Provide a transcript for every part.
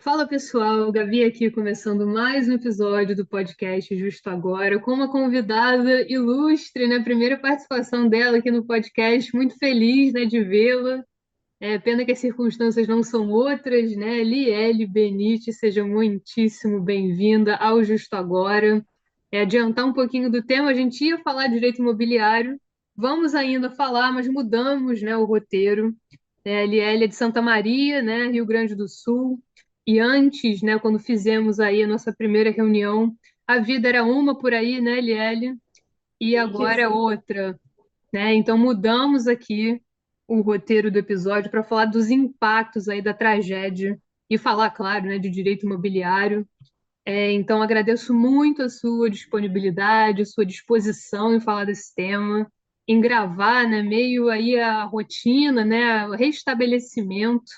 Fala pessoal, Gabi aqui começando mais um episódio do podcast Justo Agora, com uma convidada ilustre, né? Primeira participação dela aqui no podcast, muito feliz, né, de vê-la. É pena que as circunstâncias não são outras, né? Liele Benite, seja muitíssimo bem-vinda ao Justo Agora. Adiantar um pouquinho do tema, a gente ia falar de direito imobiliário, vamos ainda falar, mas mudamos, né, o roteiro. A Liele é de Santa Maria, né, Rio Grande do Sul. E antes, né, quando fizemos aí a nossa primeira reunião, a vida era uma por aí, né, Liele? E agora é Isso. outra, né? Então mudamos aqui o roteiro do episódio para falar dos impactos aí da tragédia e falar, claro, né, de direito imobiliário. Então agradeço muito a sua disponibilidade, a sua disposição em falar desse tema, em gravar, né, meio aí a rotina, né, o restabelecimento.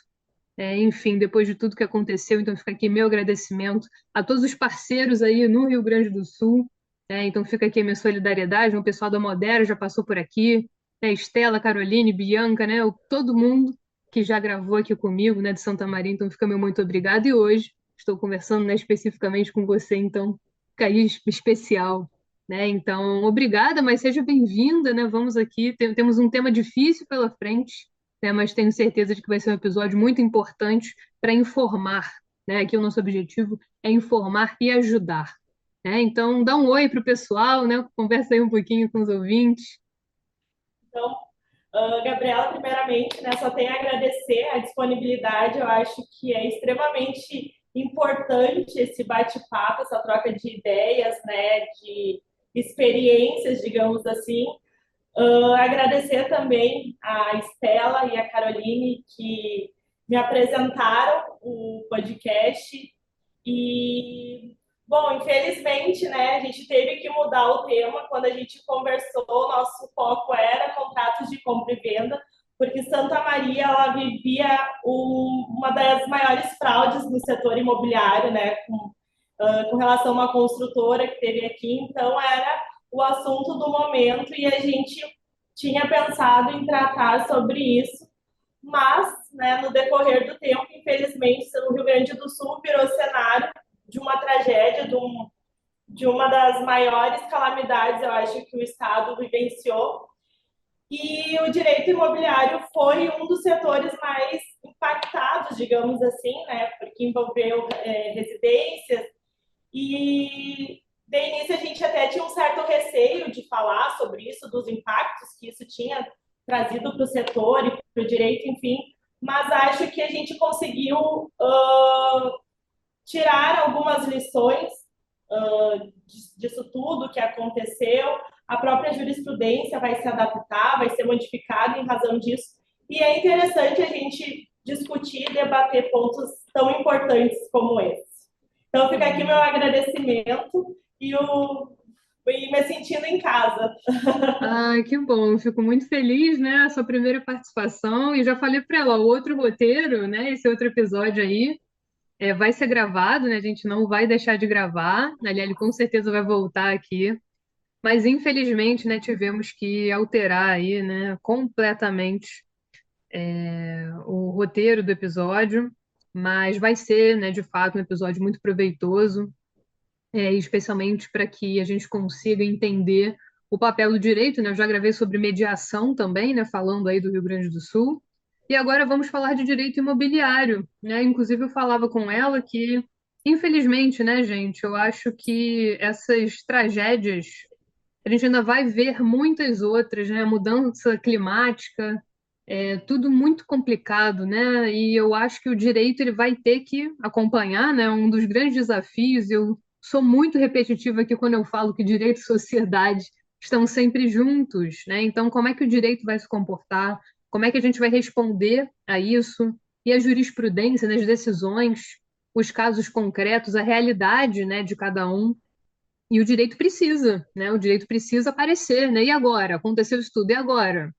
Enfim, depois de tudo que aconteceu, então fica aqui meu agradecimento a todos os parceiros aí no Rio Grande do Sul. Então fica aqui a minha solidariedade, o pessoal da Modera já passou por aqui, né, Estela, Caroline, Bianca, né, todo mundo que já gravou aqui comigo, né, de Santa Maria, então fica meu muito obrigado. E hoje estou conversando, né, especificamente com você, então fica aí especial. Então, obrigada, mas seja bem-vinda, né? Vamos aqui, temos um tema difícil pela frente, né? Mas tenho certeza de que vai ser um episódio muito importante para informar, né? Aqui o nosso objetivo é informar e ajudar, né? Então, dá um oi para o pessoal, né? Conversa aí um pouquinho com os ouvintes. Então, Gabriela, primeiramente, né, só tenho a agradecer a disponibilidade. Eu acho que é extremamente importante esse bate-papo, essa troca de ideias, né, de experiências, digamos assim. Agradecer também a Estela e a Caroline que me apresentaram o podcast. E, bom, infelizmente, né, a gente teve que mudar o tema. Quando a gente conversou, nosso foco era contratos de compra e venda, porque Santa Maria ela vivia uma das maiores fraudes no setor imobiliário, né, com relação a uma construtora que teve aqui. Então, era o assunto do momento e a gente tinha pensado em tratar sobre isso, mas, né, no decorrer do tempo, infelizmente, o Rio Grande do Sul virou cenário de uma tragédia, de uma das maiores calamidades, eu acho, que o Estado vivenciou. E o direito imobiliário foi um dos setores mais impactados, digamos assim, né, porque envolveu residências. E de início a gente até tinha um certo receio de falar sobre isso, dos impactos que isso tinha trazido para o setor e para o direito, enfim, mas acho que a gente conseguiu tirar algumas lições disso tudo que aconteceu. A própria jurisprudência vai se adaptar, vai ser modificada em razão disso. E é interessante a gente discutir e debater pontos tão importantes como esse. Então, fica aqui meu agradecimento e me sentindo em casa. Ah, que bom, fico muito feliz, né? A sua primeira participação, e já falei para ela, o outro roteiro, né? Esse outro episódio aí vai ser gravado, né? A gente não vai deixar de gravar. Aliás, ele com certeza vai voltar aqui. Mas infelizmente, né, tivemos que alterar aí, né, completamente o roteiro do episódio, mas vai ser, né, de fato, um episódio muito proveitoso, especialmente para que a gente consiga entender o papel do direito, né? Eu já gravei sobre mediação também, né, falando aí do Rio Grande do Sul. E agora vamos falar de direito imobiliário, né? Inclusive eu falava com ela que, infelizmente, né, gente, eu acho que essas tragédias a gente ainda vai ver muitas outras, né? Mudança climática, tudo muito complicado, né? E eu acho que o direito ele vai ter que acompanhar, né? Um dos grandes desafios. Eu sou muito repetitiva aqui quando eu falo que direito e sociedade estão sempre juntos, né? Então, como é que o direito vai se comportar? Como é que a gente vai responder a isso? E a jurisprudência, nas decisões, os casos concretos, a realidade, né, de cada um. E o direito precisa, né? O direito precisa aparecer, né? E agora? Aconteceu isso tudo, e agora?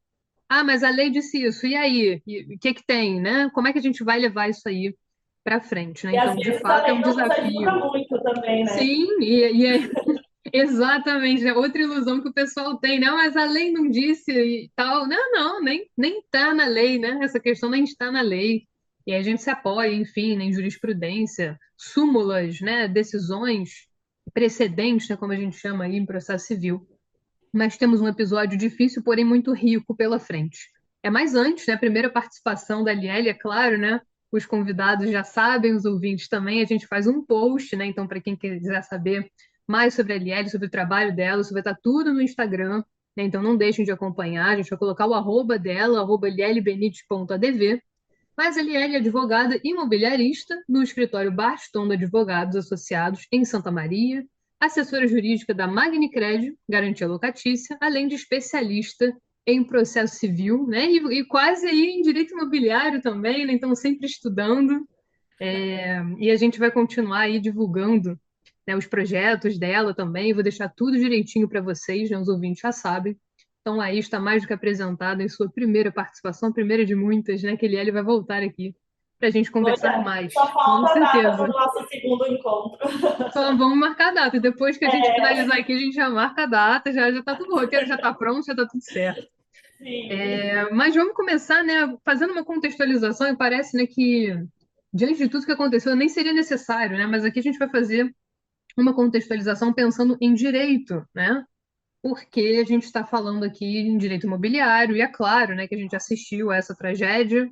Ah, mas a lei disse isso, e aí? E o que que tem, né? Como é que a gente vai levar isso aí para frente, né? E às Então, de vezes a fato, é lei um não nos ajuda desafio. muito também, né? Sim, e é exatamente, é outra ilusão que o pessoal tem, né? Mas a lei não disse e tal. Não, não, nem tá na lei, né? Essa questão nem está na lei. E aí a gente se apoia, enfim, né, em jurisprudência, súmulas, né, decisões, precedentes, né, como a gente chama aí em processo civil. Mas temos um episódio difícil, porém muito rico pela frente. É mais antes, né, a primeira participação da Lielle, é claro, né, os convidados já sabem, os ouvintes também, a gente faz um post, né, então para quem quiser saber mais sobre a Lielle, sobre o trabalho dela, isso vai estar tudo no Instagram, né, então não deixem de acompanhar, a gente vai colocar o arroba dela, arroba lielebenites.adv, mas ele é advogada imobiliarista no escritório Baston de Advogados Associados em Santa Maria, assessora jurídica da Magnicred, garantia locatícia, além de especialista em processo civil, né? E quase aí em direito imobiliário também, né? Então sempre estudando. E a gente vai continuar aí divulgando, né, os projetos dela também. Vou deixar tudo direitinho para vocês, né? Os ouvintes já sabem. Então, aí está mais do que apresentado em sua primeira participação, primeira de muitas, né? Que ele vai voltar aqui para a gente Pois conversar é, mais, só com falta a data certeza. para o nosso segundo encontro. Só vamos marcar a data. Depois que a gente É, finalizar aqui, a gente já marca a data, já está tudo, o roteiro já está pronto, já está tudo certo. sim. Mas vamos começar, né, fazendo uma contextualização, e parece, né, que diante de tudo que aconteceu, nem seria necessário, né? Mas aqui a gente vai fazer uma contextualização pensando em direito, né? Porque a gente está falando aqui em direito imobiliário, e é claro, né, que a gente assistiu a essa tragédia,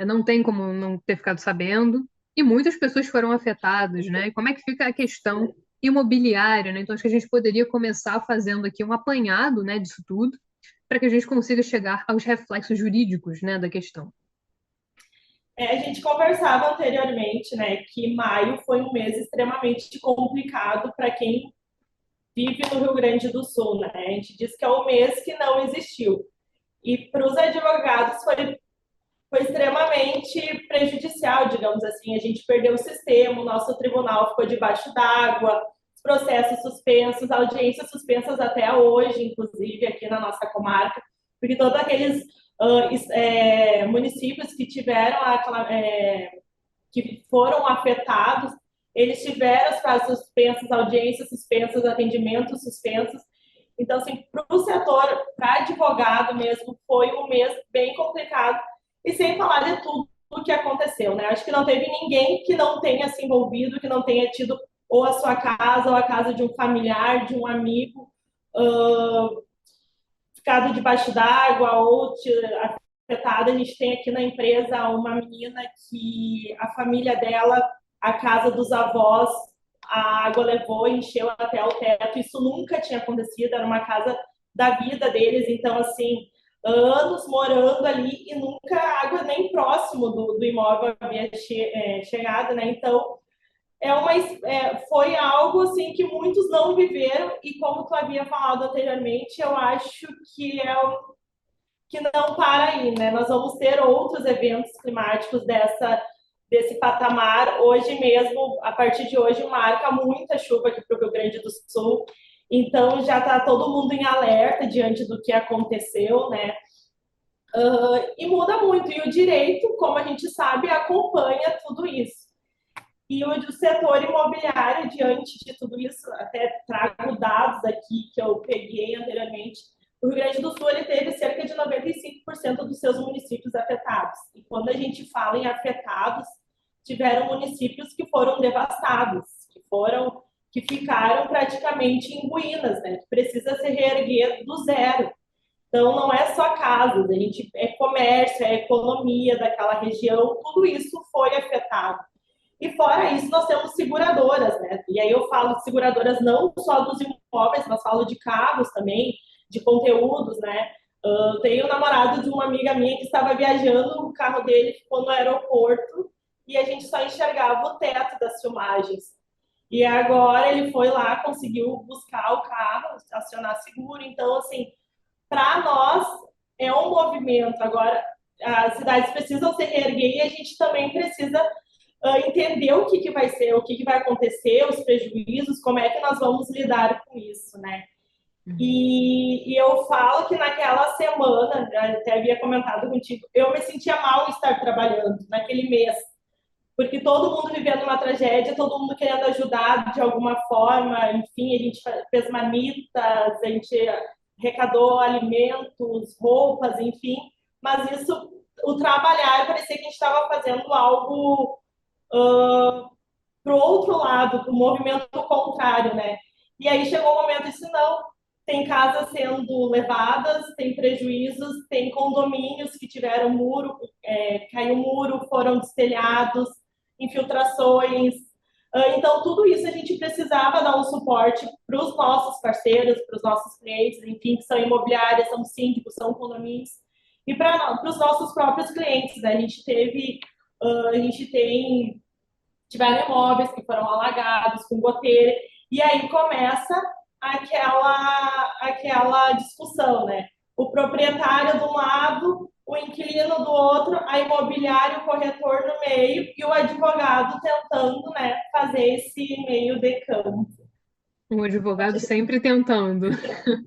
não tem como não ter ficado sabendo, e muitas pessoas foram afetadas, né? E como é que fica a questão imobiliária, né? Então acho que a gente poderia começar fazendo aqui um apanhado, né, disso tudo, para que a gente consiga chegar aos reflexos jurídicos, né, da questão. A gente conversava anteriormente, né, que maio foi um mês extremamente complicado para quem vive no Rio Grande do Sul, né? A gente diz que é o mês que não existiu. E para os advogados foi extremamente prejudicial, digamos assim. A gente perdeu o sistema, o nosso tribunal ficou debaixo d'água, os processos suspensos, audiências suspensas até hoje, inclusive aqui na nossa comarca, porque todos aqueles municípios que tiveram que foram afetados, eles tiveram as prazos suspensos, audiências suspensas, atendimentos suspensos. Então, assim, para o setor, para advogado mesmo, foi um mês bem complicado. E sem falar de tudo o que aconteceu, né? Acho que não teve ninguém que não tenha se envolvido, que não tenha tido ou a sua casa, ou a casa de um familiar, de um amigo, ficado debaixo d'água ou afetada. A gente tem aqui na empresa uma menina que a família dela, a casa dos avós, a água levou, encheu até o teto. Isso nunca tinha acontecido, era uma casa da vida deles. Então, assim, anos morando ali e nunca a água nem próximo do imóvel havia chegado, né? Então, foi algo assim que muitos não viveram e como tu havia falado anteriormente, eu acho que não para aí, né? Nós vamos ter outros eventos climáticos desse patamar. Hoje mesmo, a partir de hoje, marca muita chuva aqui para o Rio Grande do Sul. Então, já está todo mundo em alerta diante do que aconteceu, né? E muda muito. E o direito, como a gente sabe, acompanha tudo isso. E o setor imobiliário, diante de tudo isso, até trago dados aqui que eu peguei anteriormente, o Rio Grande do Sul ele teve cerca de 95% dos seus municípios afetados. E quando a gente fala em afetados, tiveram municípios que foram devastados, que ficaram praticamente em ruínas, né? Que precisa se reerguer do zero. Então não é só casas, é comércio, é economia daquela região, tudo isso foi afetado. E fora isso, nós temos seguradoras, né? E aí eu falo de seguradoras não só dos imóveis, mas falo de carros também, de conteúdos, né? Tenho um namorado de uma amiga minha que estava viajando, o carro dele ficou no aeroporto e a gente só enxergava o teto das filmagens. E agora ele foi lá, conseguiu buscar o carro, acionar seguro. Então, assim, para nós é um movimento. Agora, as cidades precisam se reerguer e a gente também precisa entender o que vai ser, o que vai acontecer, os prejuízos, como é que nós vamos lidar com isso, né? E eu falo que naquela semana, até havia comentado contigo, eu me sentia mal em estar trabalhando naquele mês, porque todo mundo vivendo uma tragédia, todo mundo querendo ajudar de alguma forma, enfim, a gente fez marmitas, a gente arrecadou alimentos, roupas, enfim, mas isso o trabalhar parecia que a gente estava fazendo algo para o outro lado, para o movimento contrário, né? E aí chegou o momento de não, tem casas sendo levadas, tem prejuízos, tem condomínios que tiveram muro, caiu muro, foram destelhados, infiltrações. Então, tudo isso a gente precisava dar um suporte para os nossos parceiros, para os nossos clientes, enfim, que são imobiliárias, são síndicos, são condomínios, e para os nossos próprios clientes, né? A gente tem tiveram imóveis que foram alagados com goteira, e aí começa aquela discussão, né? O proprietário de um lado, o inquilino do outro, a imobiliária, o corretor no meio e o advogado tentando, né, fazer esse meio de campo. Um advogado sempre tentando.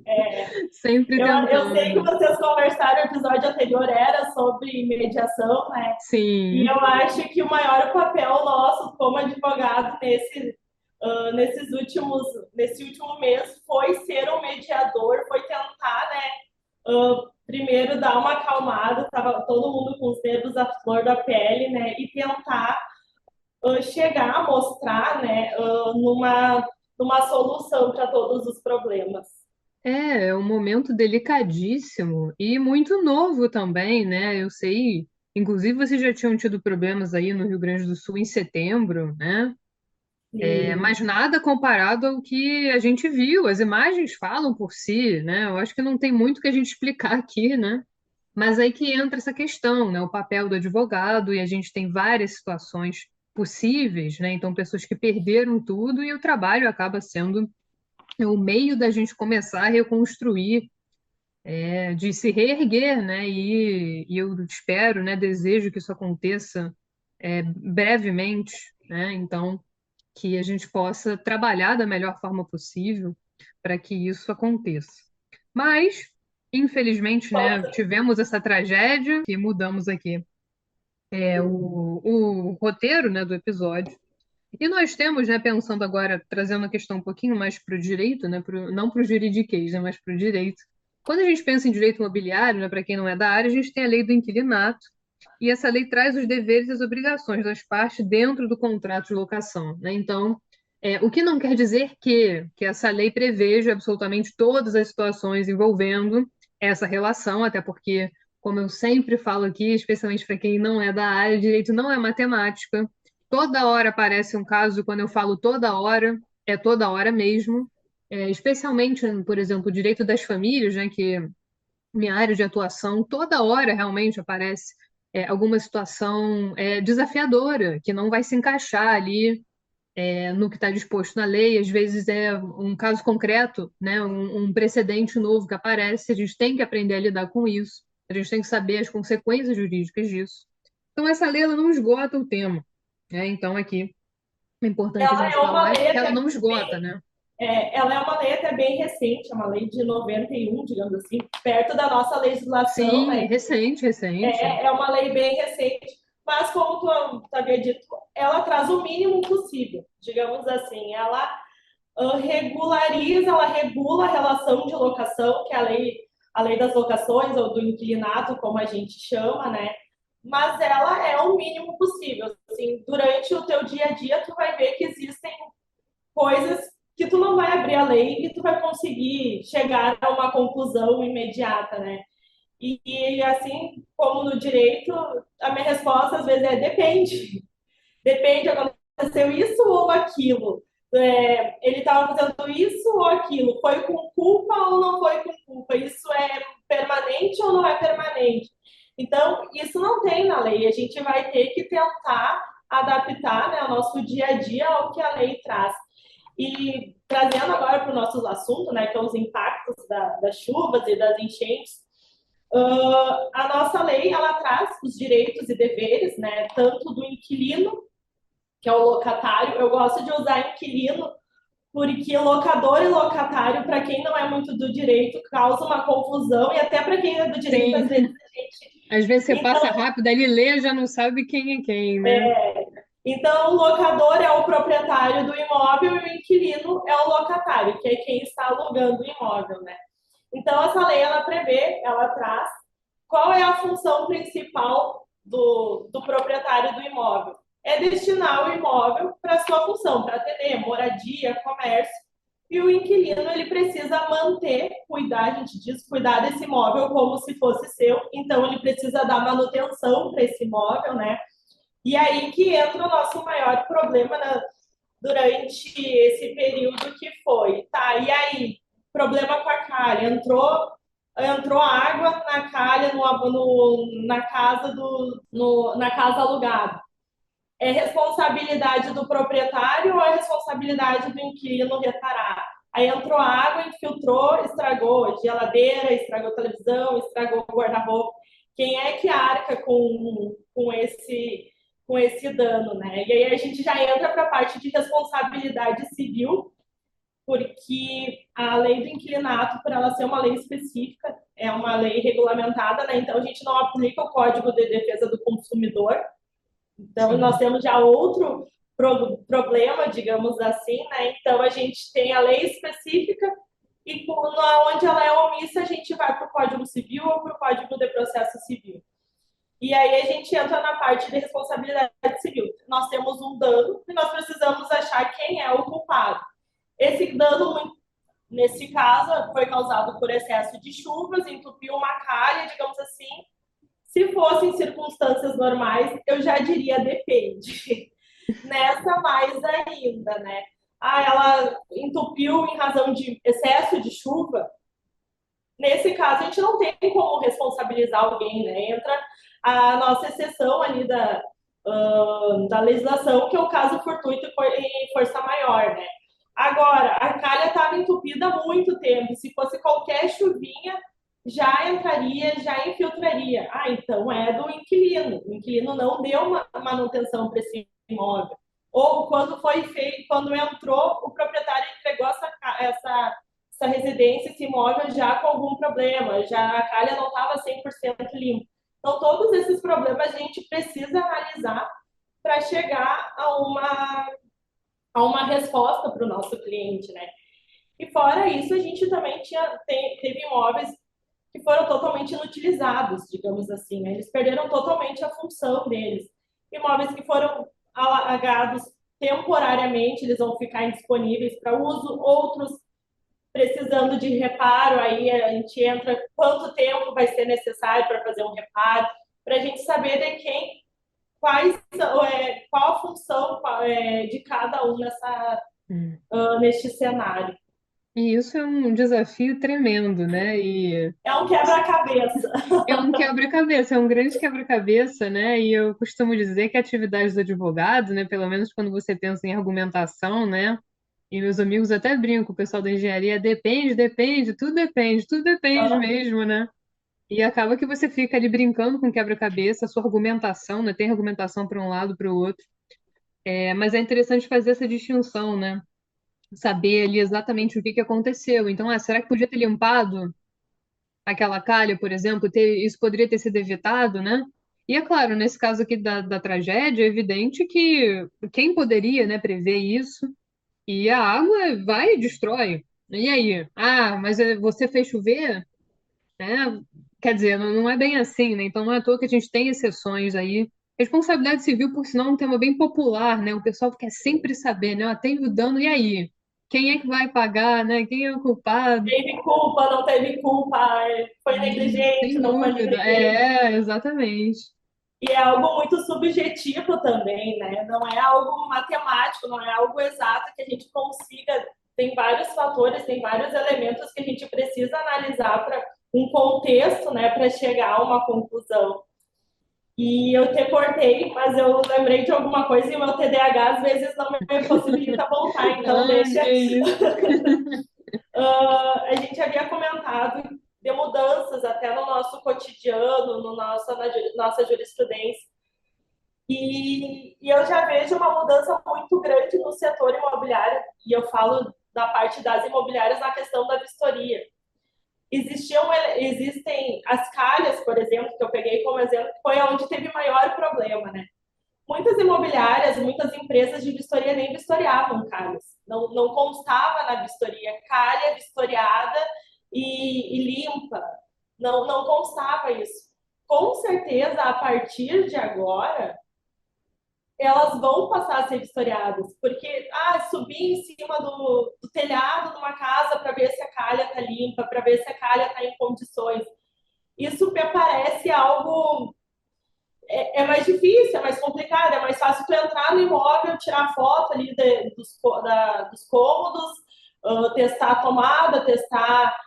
É, Sempre eu sei que tentando. vocês conversaram, o episódio anterior era sobre mediação, né? E Sim. eu acho que o maior papel nosso como advogado nesse último mês foi ser um mediador, foi tentar, né, primeiro dar uma acalmada, estava todo mundo com os dedos à flor da pele, né, e tentar chegar a mostrar, né, numa solução para todos os problemas. É um momento delicadíssimo e muito novo também, né? Eu sei, inclusive vocês já tinham tido problemas aí no Rio Grande do Sul em setembro, né? E, Mas nada comparado ao que a gente viu. As imagens falam por si, né? Eu acho que não tem muito que a gente explicar aqui, né? Mas aí que entra essa questão, né? O papel do advogado, e a gente tem várias situações possíveis, né? Então, pessoas que perderam tudo e o trabalho acaba sendo o meio da gente começar a reconstruir, de se reerguer, né? E eu espero, né? Desejo que isso aconteça brevemente, né? Então, que a gente possa trabalhar da melhor forma possível para que isso aconteça. Mas, infelizmente, né, tivemos essa tragédia que mudamos aqui o roteiro, né, do episódio. E nós temos, né, pensando agora, trazendo a questão um pouquinho mais para o direito, né, não para o juridiquês, né, mas para o direito. Quando a gente pensa em direito imobiliário, né, para quem não é da área, a gente tem a lei do inquilinato, e essa lei traz os deveres e as obrigações das partes dentro do contrato de locação, né? Então, o que não quer dizer que essa lei preveja absolutamente todas as situações envolvendo essa relação, até porque, como eu sempre falo aqui, especialmente para quem não é da área, direito não é matemática. Toda hora aparece um caso, e quando eu falo toda hora, é toda hora mesmo. Especialmente, por exemplo, o direito das famílias, né, que minha área de atuação, toda hora realmente aparece alguma situação desafiadora, que não vai se encaixar ali no que está disposto na lei. Às vezes é um caso concreto, né, um precedente novo que aparece, a gente tem que aprender a lidar com isso, a gente tem que saber as consequências jurídicas disso. Então, essa lei ela não esgota o tema. Então, aqui, é importante a ela gente é uma falar lei que ela até não esgota, bem, né? ela é uma lei até bem recente, é uma lei de 91, digamos assim, perto da nossa legislação, Sim, né? recente, recente. É uma lei bem recente, mas como tu havia dito, ela traz o mínimo possível, digamos assim. Ela regulariza, ela regula a relação de locação, que é a lei das locações, ou do inquilinato, como a gente chama, né? Mas ela é o mínimo possível. Assim, durante o teu dia a dia, tu vai ver que existem coisas que tu não vai abrir a lei e tu vai conseguir chegar a uma conclusão imediata, né? E assim como no direito, a minha resposta às vezes é depende. Depende, aconteceu isso ou aquilo. Ele estava fazendo isso ou aquilo. Foi com culpa ou não foi com culpa? Isso é permanente ou não é permanente? Então, isso não tem na lei. A gente vai ter que tentar adaptar, né, o nosso dia a dia ao que a lei traz. E trazendo agora para o nosso assunto, né, que é os impactos das chuvas e das enchentes, a nossa lei ela traz os direitos e deveres, né, tanto do inquilino, que é o locatário. Eu gosto de usar inquilino porque locador e locatário, para quem não é muito do direito, causa uma confusão, e até para quem é do direito, Sim, às vezes a gente. às vezes você passa Então, rápido, ele lê já não sabe quem é quem, né? então, o locador é o proprietário do imóvel e o inquilino é o locatário, que é quem está alugando o imóvel, né? Então, essa lei, ela prevê, ela traz qual é a função principal do proprietário do imóvel? É destinar o imóvel para a sua função, para atender moradia, comércio, e o inquilino ele precisa manter, cuidar, a gente diz, cuidar desse imóvel como se fosse seu, então ele precisa dar manutenção para esse imóvel, né? E aí que entra o nosso maior problema durante esse período que foi, tá? E aí, problema com a calha, entrou água na calha na casa na casa alugada. É responsabilidade do proprietário ou é responsabilidade do inquilino reparar? Aí entrou água, infiltrou, estragou geladeira, estragou televisão, estragou guarda-roupa. Quem é que arca com esse dano, né? E aí a gente já entra para a parte de responsabilidade civil, porque a lei do inquilinato, por ela ser uma lei específica, é uma lei regulamentada, né? Então a gente não aplica o Código de Defesa do Consumidor. Então Sim. nós temos já outro problema, digamos assim, né? Então a gente tem a lei específica e onde ela é omissa, a gente vai para o Código Civil ou para o Código de Processo Civil. E aí a gente entra na parte de responsabilidade civil. Nós temos um dano e nós precisamos achar quem é o culpado. Esse dano, nesse caso, foi causado por excesso de chuvas, entupiu uma calha, digamos assim. Se fossem circunstâncias normais, eu já diria depende. Nessa mais ainda, né? Ah, ela entupiu em razão de excesso de chuva. Nesse caso, a gente não tem como responsabilizar alguém, né? Entra a nossa exceção ali da legislação, que é o caso fortuito e força maior, né? Agora, a calha estava entupida há muito tempo. Se fosse qualquer chuvinha, já entraria, já infiltraria. Ah, então é do inquilino. O inquilino não deu uma manutenção para esse imóvel. Ou quando foi feito, quando entrou, o proprietário entregou essa residência, esse imóvel já com algum problema, já a calha não estava 100% limpa. Então, todos esses problemas a gente precisa analisar para chegar a uma resposta para o nosso cliente, né? E fora isso, a gente também teve imóveis que foram totalmente inutilizados, digamos assim, né? Eles perderam totalmente a função deles. Imóveis que foram alagados temporariamente, eles vão ficar indisponíveis para uso, outros precisando de reparo, aí a gente entra quanto tempo vai ser necessário para fazer um reparo, para a gente saber de qual a função de cada um neste cenário. E isso é um desafio tremendo, né? E É um quebra-cabeça. é um quebra-cabeça, é um grande quebra-cabeça, né? E eu costumo dizer que a atividade do advogado, né, pelo menos quando você pensa em argumentação, né? E meus amigos até brincam, o pessoal da engenharia, tudo depende mesmo, né? E acaba que você fica ali brincando com quebra-cabeça, a sua argumentação, né? Tem argumentação para um lado, para o outro. Mas é interessante fazer essa distinção, né? Saber ali exatamente o que que aconteceu. Então, será que podia ter limpado aquela calha, por exemplo? Isso poderia ter sido evitado, né? E é claro, nesse caso aqui da tragédia, é evidente que quem poderia, né, prever isso? E a água vai e destrói. E aí? Ah, mas você fez chover? Né? Quer dizer, não é bem assim, né? Então não é à toa que a gente tem exceções aí. Responsabilidade civil, por sinal, é um tema bem popular, né? O pessoal quer sempre saber, né? Tem o dano, e aí? Quem é que vai pagar, né? Quem é o culpado? Teve culpa, não teve culpa, foi negligente, Sem não foi dúvida. negligente. Exatamente. E é algo muito subjetivo também, né? Não é algo matemático, não é algo exato que a gente consiga. Tem vários fatores, tem vários elementos que a gente precisa analisar para um contexto, né, para chegar a uma conclusão. E eu te cortei, mas eu lembrei de alguma coisa e o meu TDAH às vezes não me possibilita voltar, então Ah, deixa. que isso. A gente havia comentado de mudanças até no nosso cotidiano, na nossa jurisprudência. E eu já vejo uma mudança muito grande no setor imobiliário, e eu falo da parte das imobiliárias na questão da vistoria. Existem as calhas, por exemplo, que eu peguei como exemplo, que foi onde teve maior problema, né? Muitas imobiliárias, muitas empresas de vistoria nem vistoriavam calhas. Não constava na vistoria calha vistoriada e limpa. Não constava isso. com certeza, a partir de agora, elas vão passar a ser vistoriadas, porque subir em cima do telhado de uma casa para ver se a calha está limpa, para ver se a calha está em condições. Isso me parece algo mais difícil, é mais complicado, é mais fácil tu entrar no imóvel, tirar foto ali dos cômodos, testar a tomada, testar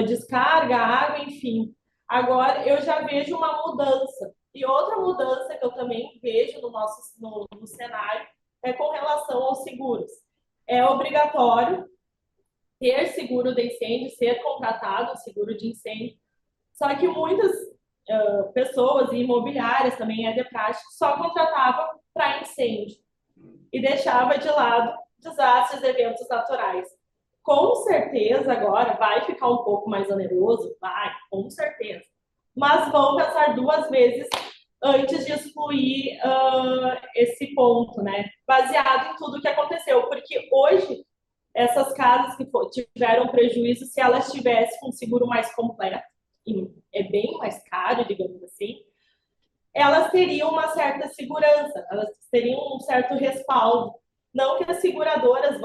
descarga, água, enfim. Agora eu já vejo uma mudança. E outra mudança que eu também vejo no cenário é com relação aos seguros. É obrigatório ter seguro de incêndio, ser contratado um seguro de incêndio. Só que muitas pessoas e imobiliárias também é de prática, só contratava para incêndio e deixava de lado desastres e eventos naturais. Com certeza agora vai ficar um pouco mais oneroso, vai, com certeza. Mas vão pensar duas vezes antes de excluir esse ponto, né? Baseado em tudo que aconteceu. Porque hoje, essas casas que tiveram prejuízo, se elas tivessem um seguro mais completo, e é bem mais caro, digamos assim, elas teriam uma certa segurança, elas teriam um certo respaldo. Não que as seguradoras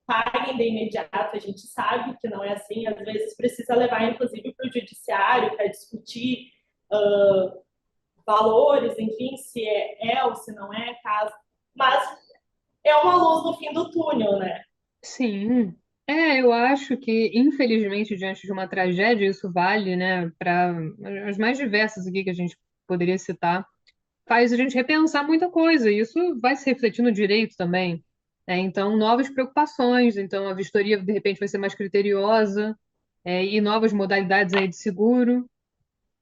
paguem de imediato, a gente sabe que não é assim, às vezes precisa levar, inclusive, para o judiciário para discutir valores, enfim, se é ou se não é caso. Mas é uma luz no fim do túnel, né? Sim. Eu acho que, infelizmente, diante de uma tragédia, isso vale, né, para as mais diversas aqui que a gente poderia citar, faz a gente repensar muita coisa. E isso vai se refletir no direito também. Então, novas preocupações. Então, a vistoria, de repente, vai ser mais criteriosa, e novas modalidades aí de seguro.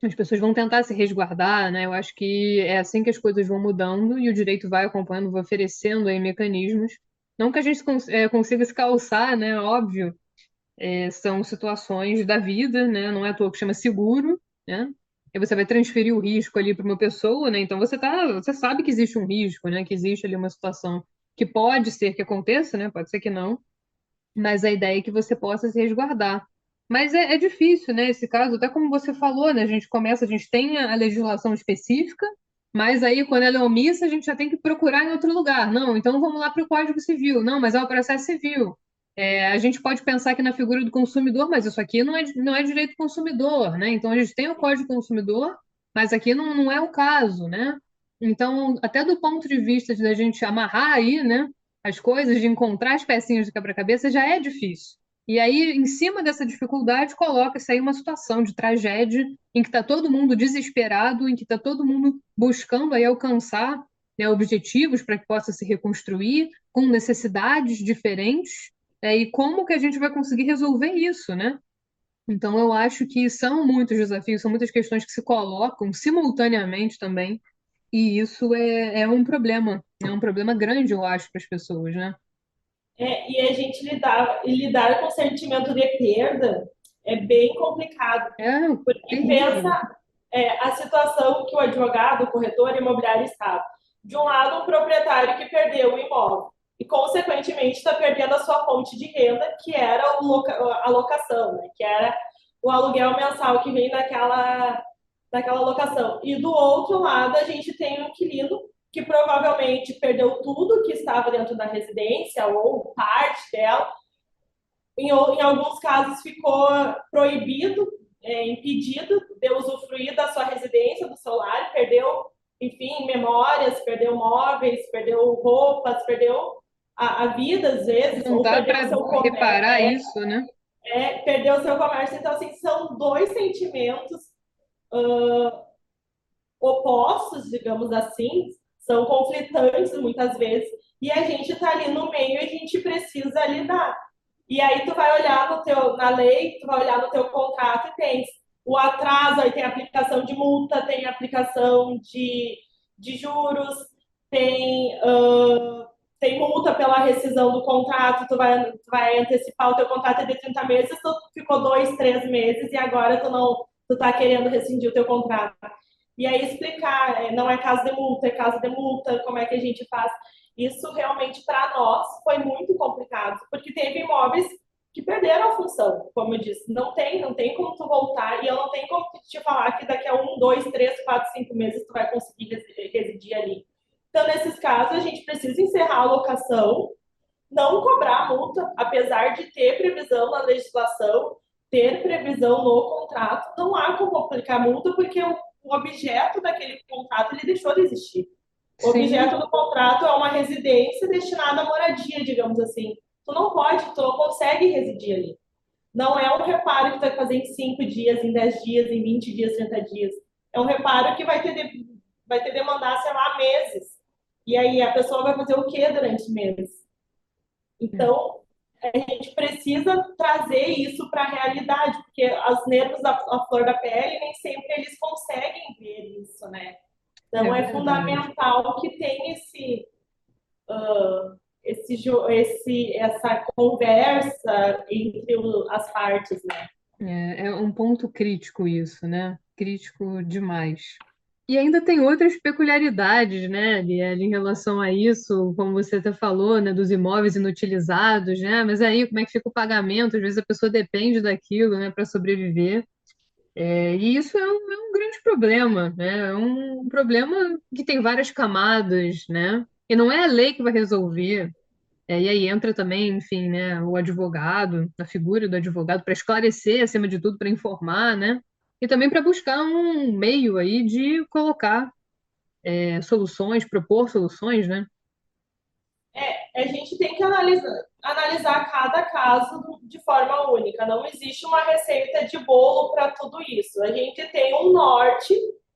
As pessoas vão tentar se resguardar, né? Eu acho que é assim que as coisas vão mudando e o direito vai acompanhando, vai oferecendo aí mecanismos. Não que a gente consiga se calçar, né? Óbvio, são situações da vida, né? Não é à toa que chama seguro, né? E você vai transferir o risco ali para uma pessoa, né? Então você sabe que existe um risco, né? Que existe ali uma situação que pode ser que aconteça, né? Pode ser que não, mas a ideia é que você possa se resguardar. Mas é difícil, né? Esse caso, até como você falou, né? A gente tem a legislação específica, mas aí quando ela é omissa, a gente já tem que procurar em outro lugar. Não, então vamos lá para o Código Civil. Não, mas é o processo civil. A gente pode pensar aqui na figura do consumidor, mas isso aqui não é direito do consumidor, né? Então a gente tem o Código Consumidor, mas aqui não é o caso, né? Então, até do ponto de vista de a gente amarrar aí, né? As coisas, de encontrar as pecinhas do quebra-cabeça, já é difícil. E aí, em cima dessa dificuldade, coloca-se aí uma situação de tragédia em que está todo mundo desesperado, em que está todo mundo buscando aí alcançar, né, objetivos para que possa se reconstruir, com necessidades diferentes, e como que a gente vai conseguir resolver isso, né? Então, eu acho que são muitos desafios, são muitas questões que se colocam simultaneamente também, e isso é um problema grande, eu acho, para as pessoas, né? E a gente lidar com o sentimento de perda é bem complicado, É porque terrível. pensa a situação que o advogado, o corretor imobiliário estava. De um lado, um proprietário que perdeu o imóvel e, consequentemente, está perdendo a sua fonte de renda, que era a locação, né? Que era o aluguel mensal que vem daquela locação. E do outro lado, a gente tem um inquilino que provavelmente perdeu tudo que estava dentro da residência ou parte dela. Em alguns casos, ficou proibido, impedido de usufruir da sua residência, do seu lar, perdeu, enfim, memórias, perdeu móveis, perdeu roupas, perdeu a vida, às vezes, Não ou dá perdeu para o seu comércio. reparar isso, né? Perdeu o seu comércio. Então, assim, são dois sentimentos opostos, digamos assim, são conflitantes muitas vezes, e a gente está ali no meio e a gente precisa lidar. E aí tu vai olhar na lei, tu vai olhar no teu contrato e tem o atraso, aí tem aplicação de multa, tem aplicação de juros, tem multa pela rescisão do contrato, tu vai antecipar o teu contrato é de 30 meses, tu ficou 2, 3 meses e agora tu tá querendo rescindir o teu contrato. E aí explicar, não é caso de multa, é caso de multa, como é que a gente faz. Isso realmente para nós foi muito complicado, porque teve imóveis que perderam a função, como eu disse. Não tem como tu voltar, e eu não tenho como te falar que daqui a 1, 2, 3, 4, 5 meses tu vai conseguir residir ali. Então, nesses casos, a gente precisa encerrar a locação, não cobrar multa, apesar de ter previsão na legislação, ter previsão no contrato, não há como aplicar multa, porque o objeto daquele contrato ele deixou de existir. O Sim, objeto do contrato é uma residência destinada à moradia, digamos assim. Tu não consegue residir ali. Não é um reparo que tu vai fazer em 5 dias, em 10 dias, em 20 dias, 30 dias. É um reparo que vai ter demandar, sei lá, meses. E aí a pessoa vai fazer o quê durante meses? é, Então, a gente precisa trazer isso para a realidade, porque os nervos da flor da pele nem sempre eles conseguem ver isso, né? é Então, é verdade. fundamental que tenha essa conversa entre as partes, né? É um ponto crítico isso, né? Crítico demais. E ainda tem outras peculiaridades, né, Liel, em relação a isso, como você até falou, né, dos imóveis inutilizados, né? Mas aí como é que fica o pagamento? Às vezes a pessoa depende daquilo, né, para sobreviver. E isso é um grande problema, né? É um problema que tem várias camadas, né? E não é a lei que vai resolver. E aí entra também, enfim, né, o advogado, a figura do advogado, para esclarecer, acima de tudo, para informar, né? E também para buscar um meio aí de colocar soluções, propor soluções, né? A gente tem que analisar cada caso de forma única. Não existe uma receita de bolo para tudo isso. A gente tem um norte,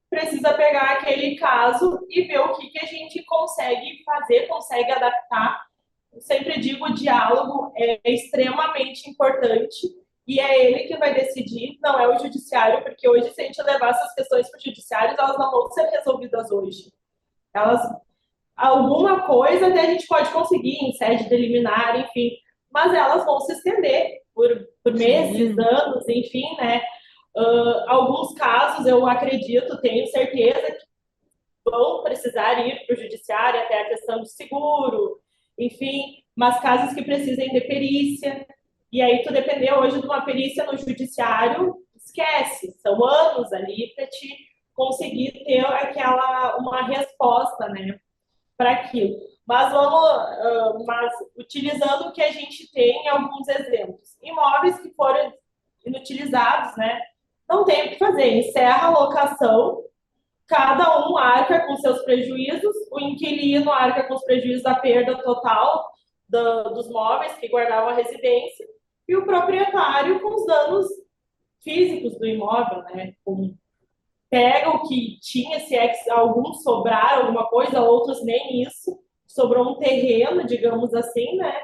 precisa pegar aquele caso e ver o que a gente consegue fazer, consegue adaptar. Eu sempre digo, o diálogo é extremamente importante e é ele que vai decidir, não é o judiciário, porque hoje, se a gente levar essas questões para o judiciário, elas não vão ser resolvidas hoje. Elas alguma coisa até a gente pode conseguir em sede de liminar, enfim, mas elas vão se estender por meses, Sim, anos, enfim, né? Alguns casos eu acredito, tenho certeza que vão precisar ir para o judiciário até a questão de seguro, enfim, mas casos que precisem de perícia, e aí tu depender hoje de uma perícia no judiciário, esquece, são anos ali para te conseguir ter uma resposta, né? Para aquilo. Mas utilizando o que a gente tem, alguns exemplos. Imóveis que foram inutilizados, né? Não tem o que fazer, encerra a locação, cada um arca com seus prejuízos, o inquilino arca com os prejuízos da perda total dos móveis que guardavam a residência, e o proprietário com os danos físicos do imóvel, né? Pega o que tinha, se é que alguns sobraram alguma coisa, outros nem isso, sobrou um terreno, digamos assim, né?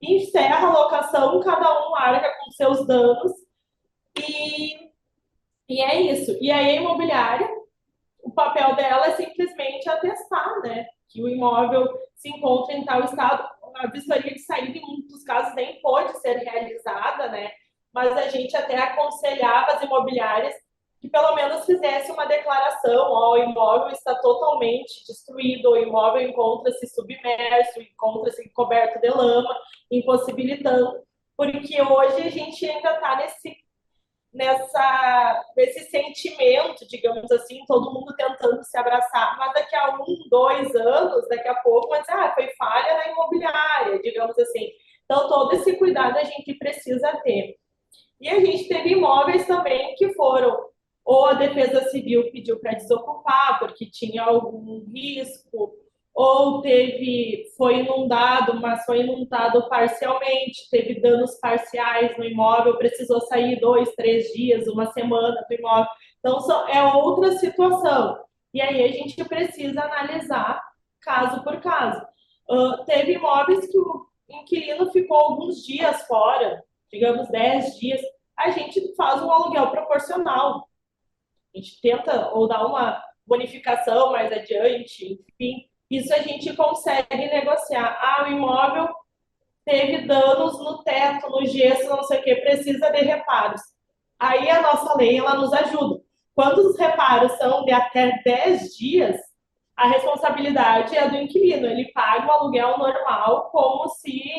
E encerra a locação, cada um arca com seus danos, e, e é isso. E aí a imobiliária, o papel dela é simplesmente atestar, né? Que o imóvel se encontra em tal estado. A vistoria de saída, em muitos casos, nem pode ser realizada, né? Mas a gente até aconselhava as imobiliárias que pelo menos fizesse uma declaração, ó, o imóvel está totalmente destruído, o imóvel encontra-se submerso, encontra-se coberto de lama, impossibilitando, porque hoje a gente ainda está nesse sentimento, digamos assim, todo mundo tentando se abraçar, mas daqui a 1, 2 anos, daqui a pouco, mas foi falha na imobiliária, digamos assim. Então, todo esse cuidado a gente precisa ter. E a gente teve imóveis também que foram, ou a Defesa Civil pediu para desocupar porque tinha algum risco, ou foi inundado, mas foi inundado parcialmente, teve danos parciais no imóvel, precisou sair 2, 3 dias, uma semana do imóvel. Então, é outra situação. E aí a gente precisa analisar caso por caso. Teve imóveis que o inquilino ficou alguns dias fora, digamos 10 dias, a gente faz um aluguel proporcional. A gente tenta ou dar uma bonificação mais adiante, enfim. Isso a gente consegue negociar. O imóvel teve danos no teto, no gesso, não sei o que, precisa de reparos. Aí a nossa lei, ela nos ajuda. Quando os reparos são de até 10 dias, a responsabilidade é do inquilino. Ele paga o aluguel normal como se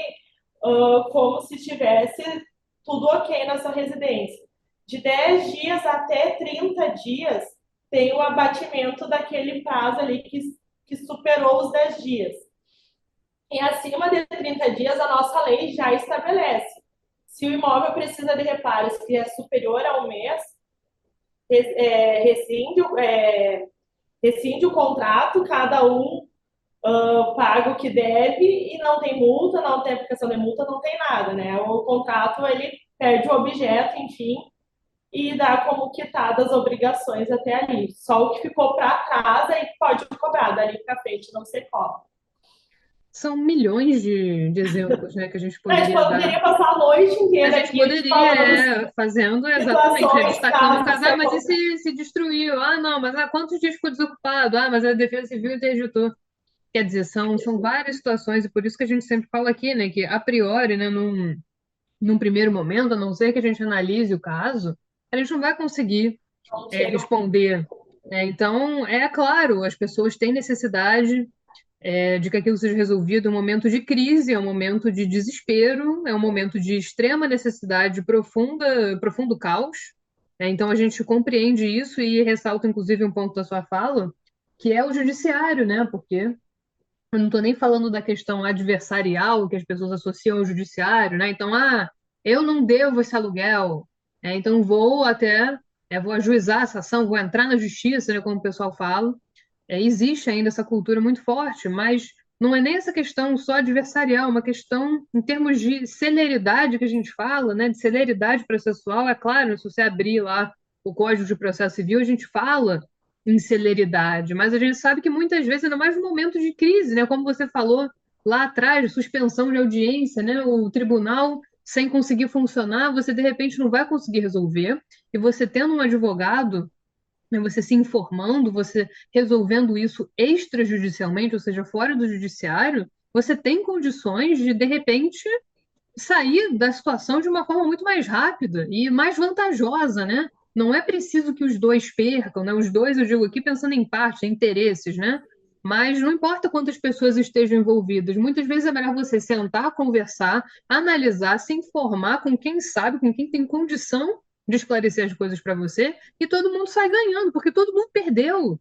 como se tivesse tudo ok na sua residência. De 10 dias até 30 dias, tem o abatimento daquele prazo ali que superou os 10 dias. E acima de 30 dias, a nossa lei já estabelece. Se o imóvel precisa de reparos que é superior a um mês, rescinde, rescinde o contrato, cada um paga o que deve e não tem multa, não tem aplicação de multa, não tem nada, né? O contrato, ele perde o objeto, enfim, e dá como quitadas as obrigações até ali. Só o que ficou para trás aí pode cobrar, dali para frente não se cobra. São milhões de exemplos, né, que a gente A gente poderia dar. poderia passar a noite A inteira gente aqui poderia, falando fazendo exatamente, né, situações, destacando o casos caso. que Ah, mas e acontecem. se destruiu? Ah, não, mas quantos dias ficou desocupado? Ah, mas a Defesa Civil interditou. Quer dizer, são várias situações, e por isso que a gente sempre fala aqui, né, que a priori, né, num primeiro momento, a não ser que a gente analise o caso, a gente não vai conseguir Não chega. responder. Então, é claro, as pessoas têm necessidade de que aquilo seja resolvido. É um momento de crise, é um momento de desespero, é um momento de extrema necessidade, profundo caos. Então, a gente compreende isso e ressalta, inclusive, um ponto da sua fala, que é o judiciário, né? Porque eu não estou nem falando da questão adversarial que as pessoas associam ao judiciário, né? Então, eu não devo esse aluguel, então vou ajuizar essa ação, vou entrar na justiça, né, como o pessoal fala. Existe ainda essa cultura muito forte, mas não é nem essa questão só adversarial, é uma questão em termos de celeridade que a gente fala, né, de celeridade processual. É claro, se você abrir lá o Código de Processo Civil, a gente fala em celeridade, mas a gente sabe que muitas vezes, ainda mais no momento de crise, né, como você falou lá atrás, suspensão de audiência, né, o tribunal sem conseguir funcionar, você de repente não vai conseguir resolver, e você tendo um advogado, né, você se informando, você resolvendo isso extrajudicialmente, ou seja, fora do judiciário, você tem condições de repente, sair da situação de uma forma muito mais rápida e mais vantajosa, né? Não é preciso que os dois percam, né? Os dois, eu digo aqui pensando em parte, em interesses, né? Mas não importa quantas pessoas estejam envolvidas, muitas vezes é melhor você sentar, conversar, analisar, se informar com quem sabe, com quem tem condição de esclarecer as coisas para você, e todo mundo sai ganhando, porque todo mundo perdeu.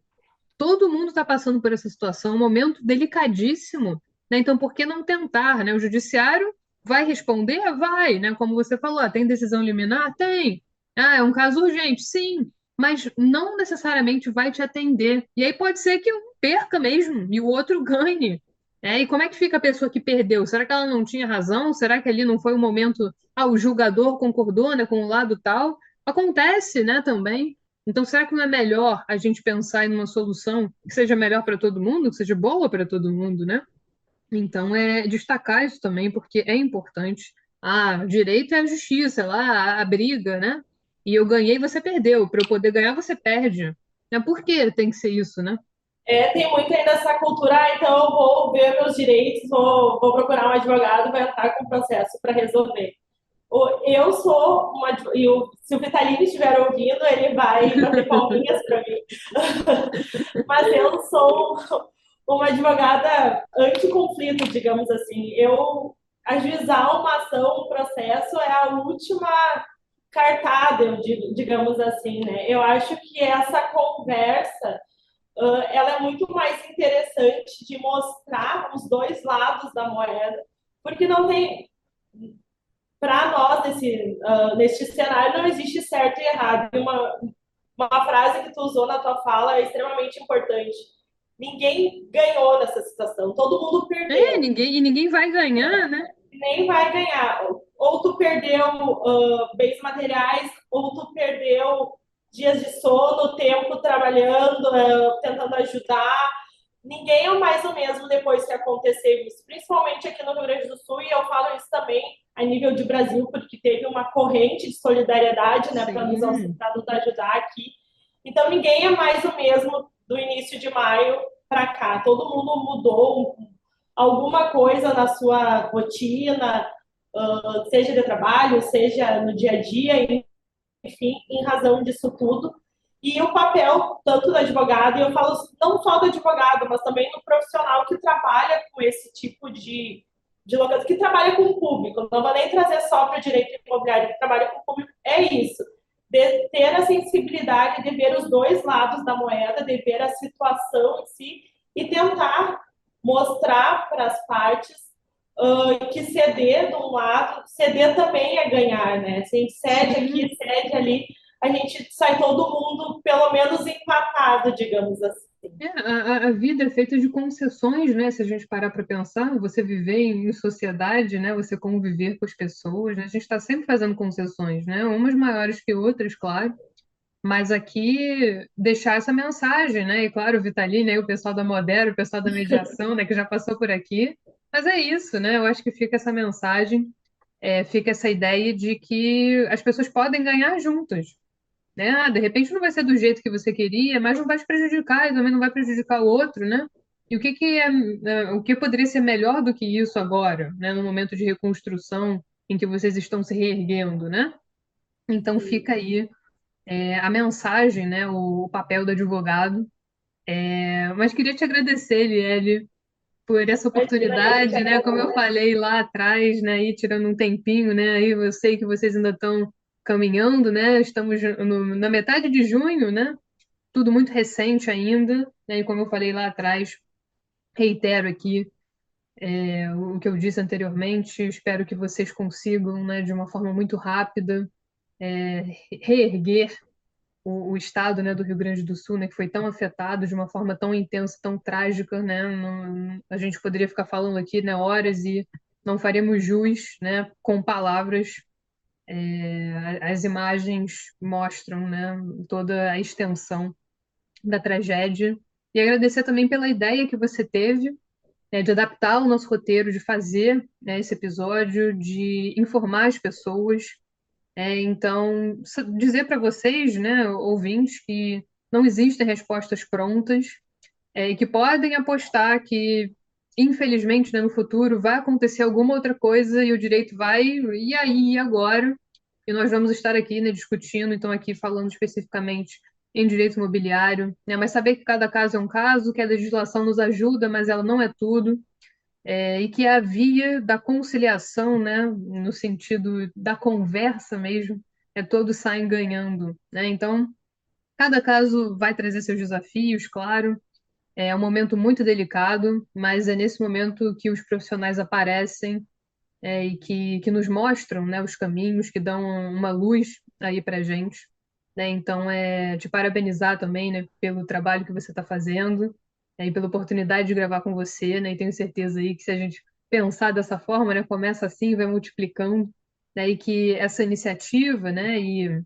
Todo mundo está passando por essa situação, um momento delicadíssimo, né? Então, por que não tentar, né? O judiciário vai responder? Vai, né? Como você falou, tem decisão liminar? Tem. Ah, é um caso urgente? Sim, mas não necessariamente vai te atender. E aí pode ser que um perca mesmo e o outro ganhe. E como é que fica a pessoa que perdeu? Será que ela não tinha razão? Será que ali não foi um momento, o julgador concordou, né, com o lado tal? Acontece, né, também. Então, será que não é melhor a gente pensar em uma solução que seja melhor para todo mundo, que seja boa para todo mundo, né? Então, é destacar isso também, porque é importante. Direito é a justiça, lá, a briga, né? E eu ganhei, você perdeu. Para eu poder ganhar, você perde. Por que tem que ser isso, né? Tem muito ainda essa cultura, então eu vou ver meus direitos, vou procurar um advogado, vou entrar com o processo para resolver. Eu sou uma. Se o Vitalino estiver ouvindo, ele vai bater palminhas para mim. Mas eu sou uma advogada anticonflito, digamos assim. Eu ajuizar uma ação, um processo é a última cartada, eu digo, digamos assim, né? Eu acho que essa conversa ela é muito mais interessante de mostrar os dois lados da moeda, porque não tem para nós neste cenário não existe certo e errado. E uma frase que tu usou na tua fala é extremamente importante. Ninguém ganhou nessa situação, todo mundo perdeu. Ninguém vai ganhar, né? Nem vai ganhar. Ou tu perdeu bens materiais, ou tu perdeu dias de sono, tempo trabalhando, tentando ajudar. Ninguém é mais o mesmo depois que aconteceu isso, principalmente aqui no Rio Grande do Sul, e eu falo isso também a nível de Brasil, porque teve uma corrente de solidariedade, né, para nos ajudar aqui. Então, ninguém é mais o mesmo do início de maio para cá. Todo mundo mudou alguma coisa na sua rotina, seja de trabalho, seja no dia a dia, enfim, em razão disso tudo. E o papel tanto do advogado, e eu falo não só do advogado, mas também do profissional que trabalha com esse tipo de locador que trabalha com o público. Não vou nem trazer só para o direito imobiliário que trabalha com o público. É isso. De ter a sensibilidade de ver os dois lados da moeda, de ver a situação em si e tentar mostrar para as partes que ceder de um lado, ceder também é ganhar, né? Se a gente cede Sim. aqui, cede ali, a gente sai todo mundo pelo menos empatado, digamos assim. A vida é feita de concessões, né? Se a gente parar para pensar, você viver em sociedade, né? Você conviver com as pessoas, né? A gente está sempre fazendo concessões, né? Umas maiores que outras, claro. Mas aqui deixar essa mensagem, né? E claro, o Vitaline, aí, o pessoal da Modera, o pessoal da mediação, né? Que já passou por aqui. Mas é isso, né? Eu acho que fica essa mensagem, fica essa ideia de que as pessoas podem ganhar juntas, né? Ah, de repente não vai ser do jeito que você queria, mas não vai te prejudicar e também não vai prejudicar o outro, né? E o que poderia ser melhor do que isso agora, né? No momento de reconstrução em que vocês estão se reerguendo, né? Então fica aí a mensagem, né? O papel do advogado. Mas queria te agradecer, Elielle, por essa Imagina, eu que oportunidade, né? Como eu falei lá atrás, né? Aí tirando um tempinho, né? Aí eu sei que vocês ainda estão caminhando, né? Estamos na metade de junho, né? Tudo muito recente ainda, né? E como eu falei lá atrás, reitero aqui o que eu disse anteriormente. Espero que vocês consigam, né? De uma forma muito rápida, é, reerguer o estado, né, do Rio Grande do Sul, né, que foi tão afetado de uma forma tão intensa, tão trágica, né, a gente poderia ficar falando aqui, né, horas e não faremos jus, né, com palavras. As imagens mostram, né, toda a extensão da tragédia. E agradecer também pela ideia que você teve, né, de adaptar o nosso roteiro, de fazer, né, esse episódio, de informar as pessoas. Então, dizer para vocês, né, ouvintes, que não existem respostas prontas, e que podem apostar que, infelizmente, né, no futuro vai acontecer alguma outra coisa e o direito vai, e aí, e agora? E nós vamos estar aqui, né, discutindo, então, aqui falando especificamente em direito imobiliário, né, mas saber que cada caso é um caso, que a legislação nos ajuda, mas ela não é tudo, e que a via da conciliação, né, no sentido da conversa mesmo, todos saem ganhando, né? Então, cada caso vai trazer seus desafios, claro. É um momento muito delicado, mas é nesse momento que os profissionais aparecem, e que nos mostram, né, os caminhos, que dão uma luz aí para gente. Né? Então, te parabenizar também, né, pelo trabalho que você está fazendo, e pela oportunidade de gravar com você, né? E tenho certeza aí que se a gente pensar dessa forma, né, começa assim, vai multiplicando, né, e que essa iniciativa, né, e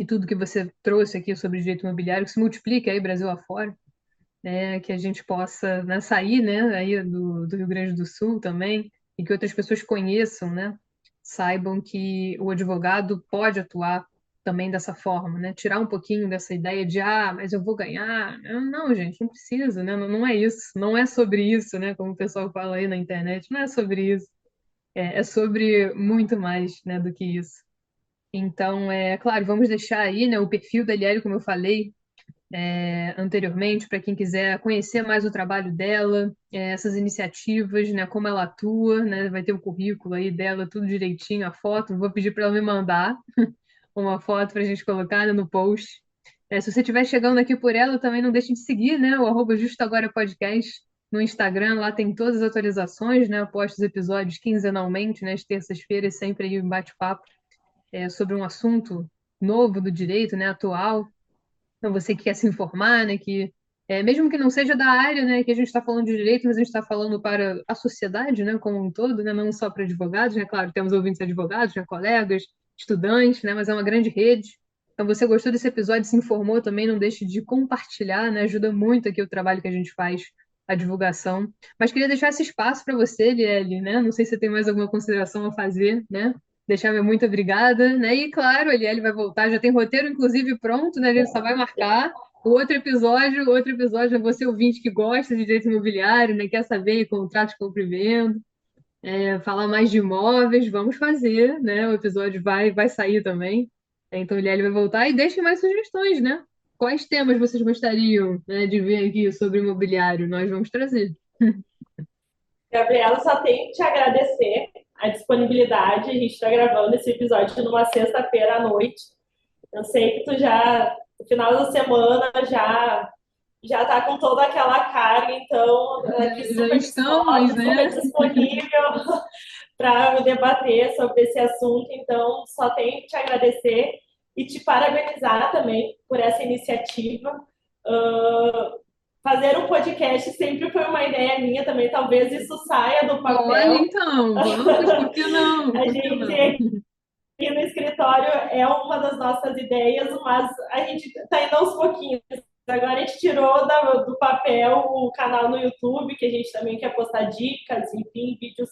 tudo que você trouxe aqui sobre direito imobiliário, que se multiplique aí Brasil afora, né, que a gente possa, né, sair, né, aí do Rio Grande do Sul também, e que outras pessoas conheçam, né, saibam que o advogado pode atuar também dessa forma, né, tirar um pouquinho dessa ideia de, ah, mas eu vou ganhar. Não, não, gente, não precisa, né, não, não é isso, não é sobre isso, né, como o pessoal fala aí na internet, não é sobre isso, é sobre muito mais, né, do que isso. Então, claro, vamos deixar aí, né, o perfil da Elielle, como eu falei, anteriormente, para quem quiser conhecer mais o trabalho dela, essas iniciativas, né, como ela atua, né, vai ter o currículo aí dela, tudo direitinho, a foto. Vou pedir para ela me mandar uma foto para a gente colocar, né, no post. Se você estiver chegando aqui por ela, também não deixe de seguir, né, o Justo Agora Podcast no Instagram. Lá tem todas as atualizações, né, eu posto os episódios quinzenalmente, né, às terças-feiras, sempre aí um bate-papo sobre um assunto novo do direito, né, atual. Então, você que quer se informar, né, que mesmo que não seja da área, né, que a gente está falando de direito, mas a gente está falando para a sociedade, né, como um todo, né, não só para advogados, né, claro, temos ouvintes advogados, né, colegas, estudantes, né, mas é uma grande rede. Então, você gostou desse episódio, se informou também, não deixe de compartilhar, né, ajuda muito aqui o trabalho que a gente faz, a divulgação. Mas queria deixar esse espaço para você, Lielle, né, não sei se você tem mais alguma consideração a fazer, né, deixar meu muito obrigada, né? E claro, a Elielle vai voltar, já tem roteiro inclusive pronto, né? A gente só vai marcar o outro episódio é você ouvinte que gosta de direito imobiliário, né? Quer saber contrato de compra e venda, falar mais de imóveis, vamos fazer, né? O episódio vai sair também. Então, a Elielle vai voltar e deixe mais sugestões, né? Quais temas vocês gostariam, né, de ver aqui sobre imobiliário? Nós vamos trazer. Gabriela, só tenho que te agradecer a disponibilidade. A gente está gravando esse episódio numa sexta-feira à noite. Eu sei que tu já, no final da semana, já tá com toda aquela carga, então, aqui Já super estamos, disposta, super né? disponível para debater sobre esse assunto. Então, só tenho que te agradecer e te parabenizar também por essa iniciativa. Uh, Fazer um podcast sempre foi uma ideia minha também, talvez isso saia do Olha, papel. então, vamos, por que não? A Por que gente não? aqui no escritório é uma das nossas ideias, mas a gente está indo aos pouquinhos. Agora a gente tirou do papel o canal no YouTube, que a gente também quer postar dicas, enfim, vídeos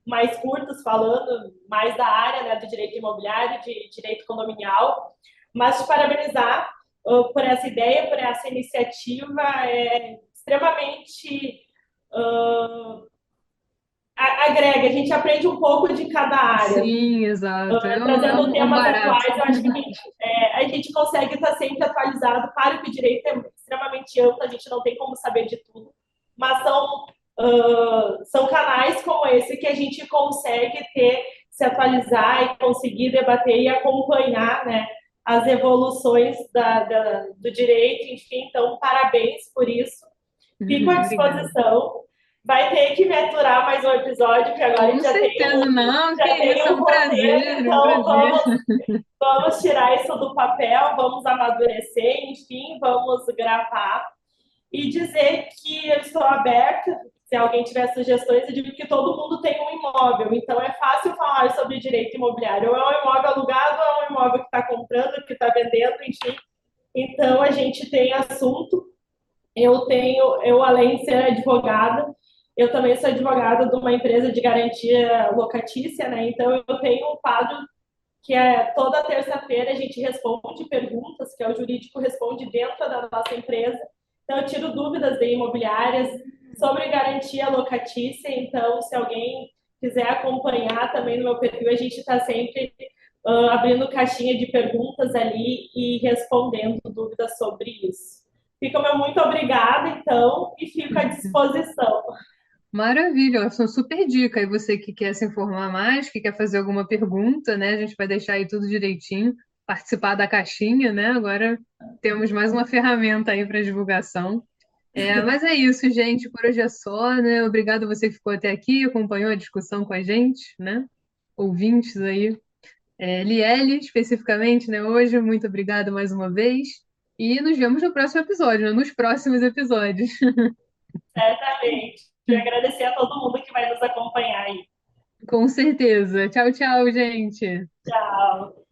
mais curtos falando mais da área, né, do direito imobiliário, de direito condominial. Mas te parabenizar por essa ideia, por essa iniciativa, é extremamente agrega, a gente aprende um pouco de cada área. Sim, exato. Trazendo É um temas barato. atuais, eu acho que a gente consegue estar sempre atualizado. Claro que o direito é extremamente amplo, a gente não tem como saber de tudo, mas são canais como esse que a gente consegue se atualizar e conseguir debater e acompanhar, né, as evoluções do direito, enfim, então parabéns por isso. Fico à Obrigada. disposição. Vai ter que me aturar mais um episódio, que agora a Com gente já tem certeza, não, que já tem isso, é um um roteiro, prazer, é um então prazer. vamos tirar isso do papel, vamos amadurecer, enfim, vamos gravar e dizer que eu estou aberta. Se alguém tiver sugestões, eu digo que todo mundo tem um imóvel, então é fácil falar sobre direito imobiliário. Ou é um imóvel alugado, ou é um imóvel que está comprando, que está vendendo, enfim. Então a gente tem assunto. Eu além de ser advogada, eu também sou advogada de uma empresa de garantia locatícia, né? Então eu tenho um quadro que é toda terça-feira a gente responde perguntas, que é o jurídico responde dentro da nossa empresa. Então eu tiro dúvidas de imobiliárias sobre garantia locatícia. Então, se alguém quiser acompanhar também no meu perfil, a gente está sempre abrindo caixinha de perguntas ali e respondendo dúvidas sobre isso. Fica meu muito obrigada, então, e fico à disposição. Maravilha, ó, são super dica. E você que quer se informar mais, que quer fazer alguma pergunta, né? A gente vai deixar aí tudo direitinho, participar da caixinha, né? Agora temos mais uma ferramenta aí para divulgação. Mas é isso, gente. Por hoje é só, né? Obrigado a você que ficou até aqui, acompanhou a discussão com a gente, né? Ouvintes aí. Liele, especificamente, né? Hoje, muito obrigada mais uma vez. E nos vemos no próximo episódio, né? Nos próximos episódios. Certamente. E agradecer a todo mundo que vai nos acompanhar aí. Com certeza. Tchau, tchau, gente. Tchau.